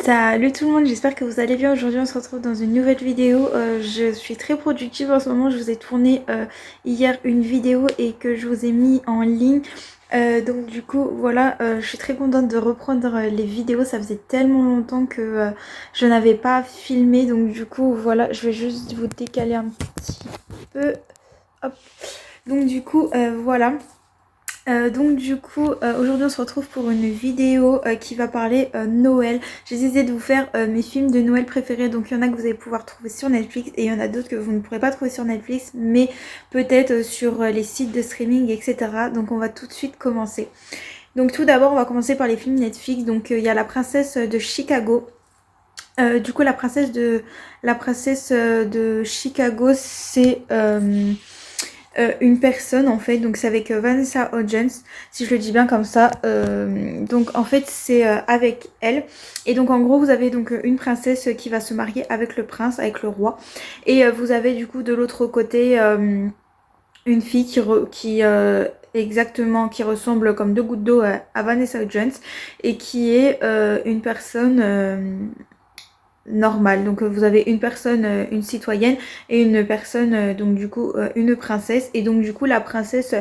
Salut tout le monde, j'espère que vous allez bien. Aujourd'hui on se retrouve dans une nouvelle vidéo. Je suis très productive en ce moment, je vous ai tourné hier une vidéo et que je vous ai mis en ligne. Donc du coup voilà, je suis très contente de reprendre les vidéos. Ça faisait tellement longtemps que je n'avais pas filmé. Donc du coup voilà, je vais juste vous décaler un petit peu. Hop. Donc du coup voilà. Aujourd'hui on se retrouve pour une vidéo qui va parler Noël. J'ai décidé de vous faire mes films de Noël préférés. Donc il y en a que vous allez pouvoir trouver sur Netflix et il y en a d'autres que vous ne pourrez pas trouver sur Netflix, mais peut-être sur les sites de streaming, etc. Donc on va tout de suite commencer. Donc tout d'abord on va commencer par les films Netflix. Donc il y a La Princesse de Chicago. Du coup la princesse de Chicago, c'est une personne en fait, donc c'est avec Vanessa Hudgens, si je le dis bien comme ça. Donc en fait c'est avec elle, et donc en gros vous avez donc une princesse qui va se marier avec le prince, avec le roi, et vous avez du coup de l'autre côté une fille exactement qui ressemble comme deux gouttes d'eau à Vanessa Hudgens, et qui est une personne normale. Donc vous avez une personne, une citoyenne, et une personne, donc du coup une princesse. Et donc du coup la princesse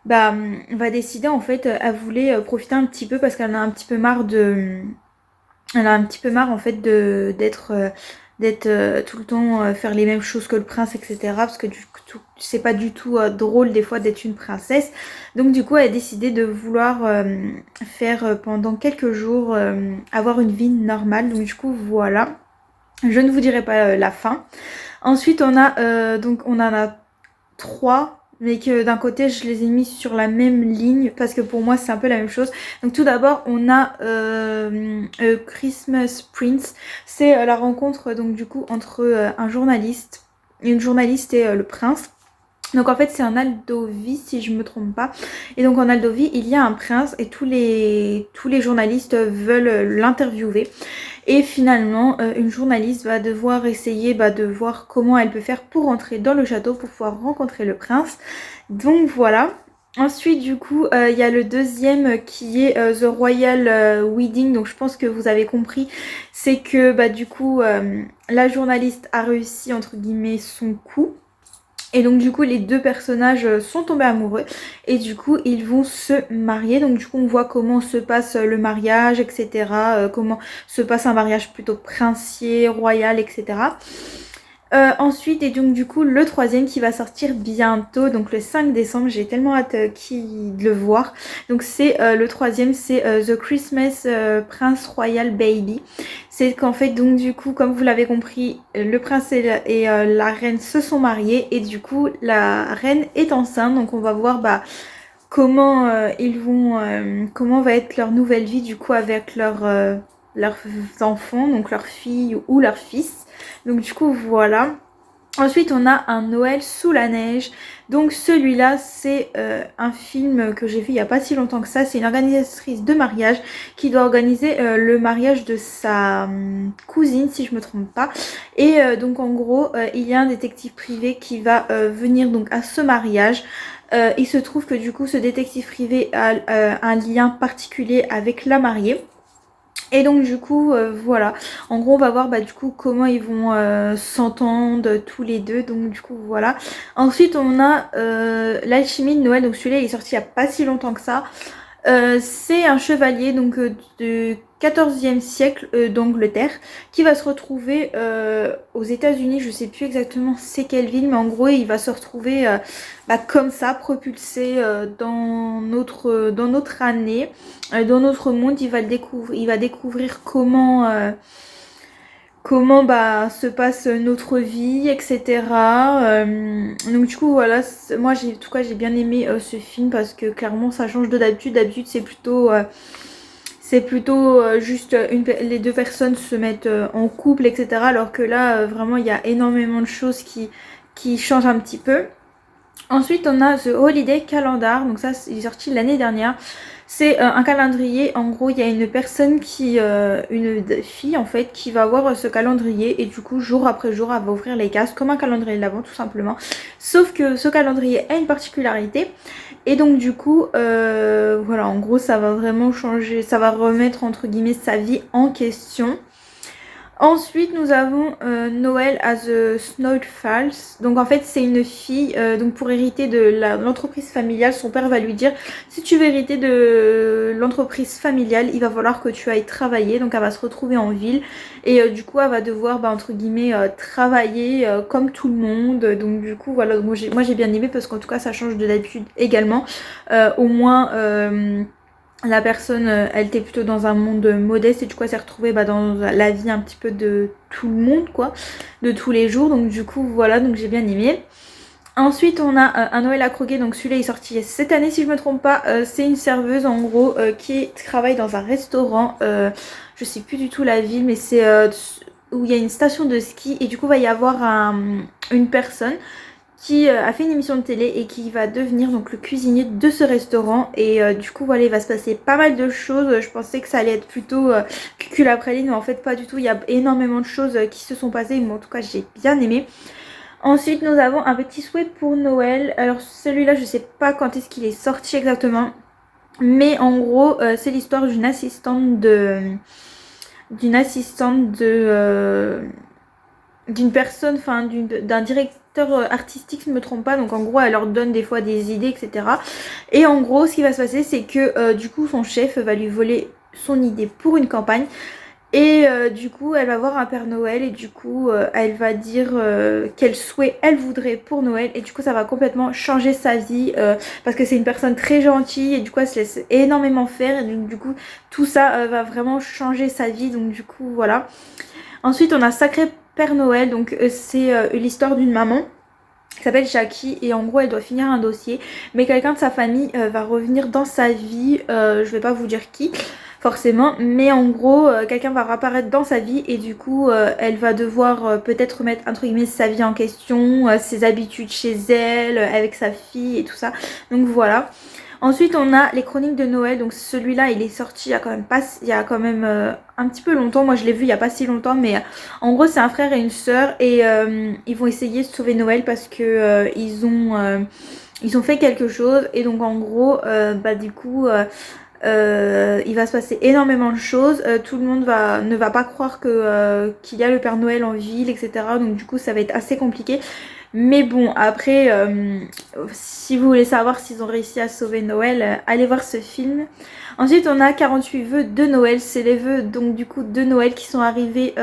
va décider en fait, elle voulait profiter un petit peu parce qu'elle en a un petit peu marre de... Elle a un petit peu marre en fait d'être tout le temps faire les mêmes choses que le prince, etc. Parce que du coup c'est pas du tout drôle des fois d'être une princesse. Donc du coup elle a décidé de vouloir faire pendant quelques jours avoir une vie normale. Donc du coup voilà, je ne vous dirai pas la fin. Ensuite on a donc on en a trois, mais que d'un côté je les ai mis sur la même ligne parce que pour moi c'est un peu la même chose. Donc tout d'abord on a Christmas Prince. C'est la rencontre donc du coup entre une journaliste et le prince. Donc en fait c'est un Aldovie si je me trompe pas. Et donc en Aldovie il y a un prince et tous les journalistes veulent l'interviewer. Et finalement, une journaliste va devoir essayer de voir comment elle peut faire pour entrer dans le château pour pouvoir rencontrer le prince. Donc voilà. Ensuite, du coup, il y a le deuxième qui est The Royal Wedding. Donc je pense que vous avez compris. C'est que du coup, la journaliste a réussi entre guillemets son coup. Et donc du coup les deux personnages sont tombés amoureux et du coup ils vont se marier. Donc du coup on voit comment se passe le mariage, etc. Comment se passe un mariage plutôt princier, royal, etc. Ensuite, et donc du coup le troisième qui va sortir bientôt, donc le 5 décembre, j'ai tellement hâte de le voir. Donc c'est le troisième, c'est The Christmas Prince Royal Baby. C'est qu'en fait donc du coup comme vous l'avez compris, le prince et la reine se sont mariés et du coup la reine est enceinte. Donc on va voir comment comment va être leur nouvelle vie du coup avec leurs enfants, donc leur fille ou leur fils. Donc du coup voilà. Ensuite on a un Noël sous la neige. Donc celui-là c'est un film que j'ai vu il n'y a pas si longtemps que ça. C'est une organisatrice de mariage qui doit organiser le mariage de sa cousine si je me trompe pas. Et donc en gros il y a un détective privé qui va venir donc à ce mariage. Il se trouve que du coup ce détective privé a un lien particulier avec la mariée. Et donc du coup voilà, en gros on va voir du coup comment ils vont s'entendre tous les deux. Donc du coup voilà. Ensuite on a l'alchimie de Noël. Donc celui-là il est sorti il n'y a pas si longtemps que ça. C'est un chevalier donc du 14e siècle d'Angleterre qui va se retrouver aux États-Unis. Je sais plus exactement c'est quelle ville, mais en gros il va se retrouver comme ça, propulsé dans notre année, dans notre monde. Il va découvrir comment se passe notre vie, etc. Donc du coup voilà, moi en tout cas j'ai bien aimé ce film parce que clairement ça change de d'habitude. D'habitude c'est plutôt juste les deux personnes se mettent en couple, etc. Alors que là vraiment il y a énormément de choses qui changent un petit peu. Ensuite on a The Holiday Calendar, donc ça il est sorti l'année dernière. C'est un calendrier, en gros il y a une personne une fille en fait qui va voir ce calendrier et du coup jour après jour elle va ouvrir les cases comme un calendrier de l'avant tout simplement. Sauf que ce calendrier a une particularité et donc du coup voilà, en gros ça va vraiment changer, ça va remettre entre guillemets sa vie en question. Ensuite nous avons Noël à the Snow Falls. Donc en fait c'est une fille, donc pour hériter de l'entreprise familiale, son père va lui dire si tu veux hériter de l'entreprise familiale il va falloir que tu ailles travailler. Donc elle va se retrouver en ville et du coup elle va devoir entre guillemets travailler comme tout le monde. Donc du coup voilà, moi j'ai bien aimé parce qu'en tout cas ça change de d'habitude également. Au moins la personne, elle était plutôt dans un monde modeste et du coup elle s'est retrouvée dans la vie un petit peu de tout le monde quoi, de tous les jours. Donc du coup voilà, donc j'ai bien aimé. Ensuite on a un Noël à croquer, donc celui-là est sorti cette année si je me trompe pas. C'est une serveuse en gros qui travaille dans un restaurant, je sais plus du tout la ville mais c'est où il y a une station de ski et du coup il va y avoir une personne qui a fait une émission de télé et qui va devenir donc le cuisinier de ce restaurant et du coup voilà il va se passer pas mal de choses. Je pensais que ça allait être plutôt cul après ligne mais en fait pas du tout, il y a énormément de choses qui se sont passées mais en tout cas j'ai bien aimé. Ensuite nous avons un petit souhait pour Noël, alors celui-là je sais pas quand est-ce qu'il est sorti exactement mais en gros c'est l'histoire d'une personne, enfin d'un directeur artistique si je ne me trompe pas, donc en gros elle leur donne des fois des idées etc. Et en gros ce qui va se passer c'est que du coup son chef va lui voler son idée pour une campagne et du coup elle va voir un Père Noël et du coup elle va dire quel souhait elle voudrait pour Noël et du coup ça va complètement changer sa vie parce que c'est une personne très gentille et du coup elle se laisse énormément faire et donc, du coup tout ça va vraiment changer sa vie, donc du coup voilà. Ensuite on a Sacré Père Noël, donc c'est l'histoire d'une maman qui s'appelle Jackie et en gros elle doit finir un dossier mais quelqu'un de sa famille va revenir dans sa vie, je vais pas vous dire qui forcément mais en gros quelqu'un va réapparaître dans sa vie et du coup elle va devoir peut-être remettre entre guillemets sa vie en question, ses habitudes chez elle, avec sa fille et tout ça, donc voilà. Ensuite on a les chroniques de Noël, donc celui-là il est sorti il y a quand même un petit peu longtemps, moi je l'ai vu il y a pas si longtemps mais en gros c'est un frère et une sœur et ils vont essayer de sauver Noël parce que ils ont fait quelque chose et donc en gros du coup il va se passer énormément de choses, tout le monde ne va pas croire qu'il y a le Père Noël en ville etc, donc du coup ça va être assez compliqué. Mais bon, après, si vous voulez savoir s'ils ont réussi à sauver Noël, allez voir ce film. Ensuite, on a 48 vœux de Noël. C'est les vœux donc du coup de Noël qui sont arrivés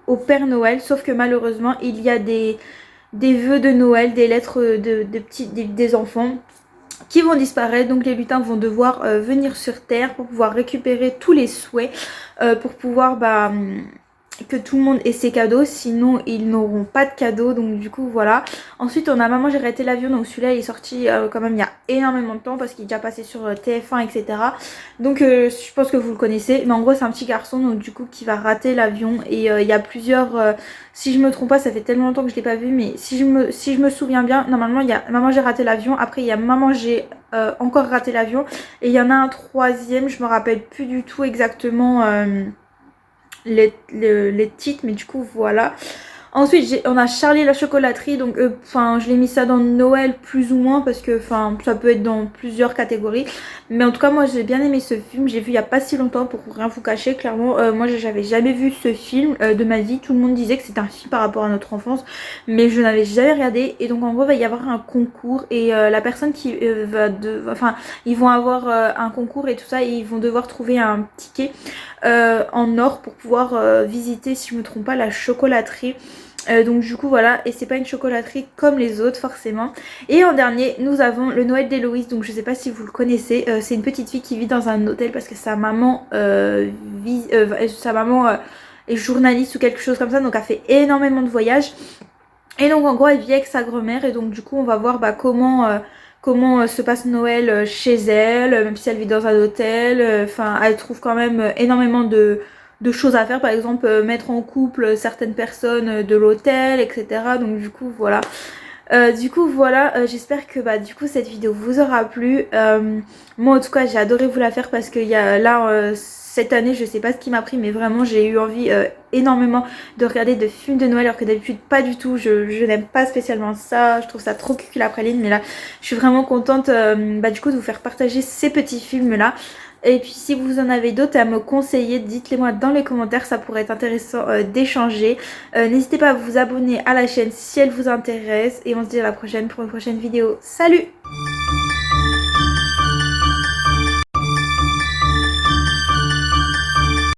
au Père Noël. Sauf que malheureusement, il y a des vœux de Noël, des lettres des enfants qui vont disparaître. Donc les lutins vont devoir venir sur Terre pour pouvoir récupérer tous les souhaits, pour pouvoir que tout le monde ait ses cadeaux, sinon ils n'auront pas de cadeaux, donc du coup voilà. Ensuite on a Maman j'ai raté l'avion, donc celui-là il est sorti quand même il y a énormément de temps parce qu'il est déjà passé sur TF1 etc. Donc je pense que vous le connaissez, mais en gros c'est un petit garçon donc du coup qui va rater l'avion et il y a plusieurs, si je me trompe pas ça fait tellement longtemps que je l'ai pas vu, mais si je me souviens bien, normalement il y a Maman j'ai raté l'avion, après il y a Maman j'ai encore raté l'avion et il y en a un troisième, je me rappelle plus du tout exactement les titres, mais du coup voilà. Ensuite on a Charlie et la chocolaterie, donc enfin je l'ai mis ça dans Noël plus ou moins parce que enfin ça peut être dans plusieurs catégories, mais en tout cas moi j'ai bien aimé ce film, j'ai vu il y a pas si longtemps pour rien vous cacher, clairement moi j'avais jamais vu ce film de ma vie, tout le monde disait que c'était un film par rapport à notre enfance mais je n'avais jamais regardé et donc en gros il va y avoir un concours et la personne qui enfin ils vont avoir un concours et tout ça et ils vont devoir trouver un ticket en or pour pouvoir visiter si je me trompe pas la chocolaterie. Donc du coup voilà, et c'est pas une chocolaterie comme les autres forcément. Et en dernier nous avons le Noël d'Héloïse, donc je sais pas si vous le connaissez, c'est une petite fille qui vit dans un hôtel parce que sa maman est journaliste ou quelque chose comme ça, donc elle fait énormément de voyages. Et donc en gros elle vit avec sa grand-mère et donc du coup on va voir comment se passe Noël chez elle, même si elle vit dans un hôtel, enfin elle trouve quand même énormément de choses à faire, par exemple mettre en couple certaines personnes de l'hôtel, etc. Donc du coup voilà. Du coup voilà, j'espère que bah, du coup cette vidéo vous aura plu. Moi en tout cas j'ai adoré vous la faire parce que là cette année je sais pas ce qui m'a pris mais vraiment j'ai eu envie énormément de regarder de films de Noël alors que d'habitude pas du tout. Je n'aime pas spécialement ça, je trouve ça trop cucul après ligne mais là je suis vraiment contente bah, du coup de vous faire partager ces petits films là. Et puis si vous en avez d'autres à me conseiller, dites-les moi dans les commentaires, ça pourrait être intéressant d'échanger. N'hésitez pas à vous abonner à la chaîne si elle vous intéresse et on se dit à la prochaine pour une prochaine vidéo. Salut!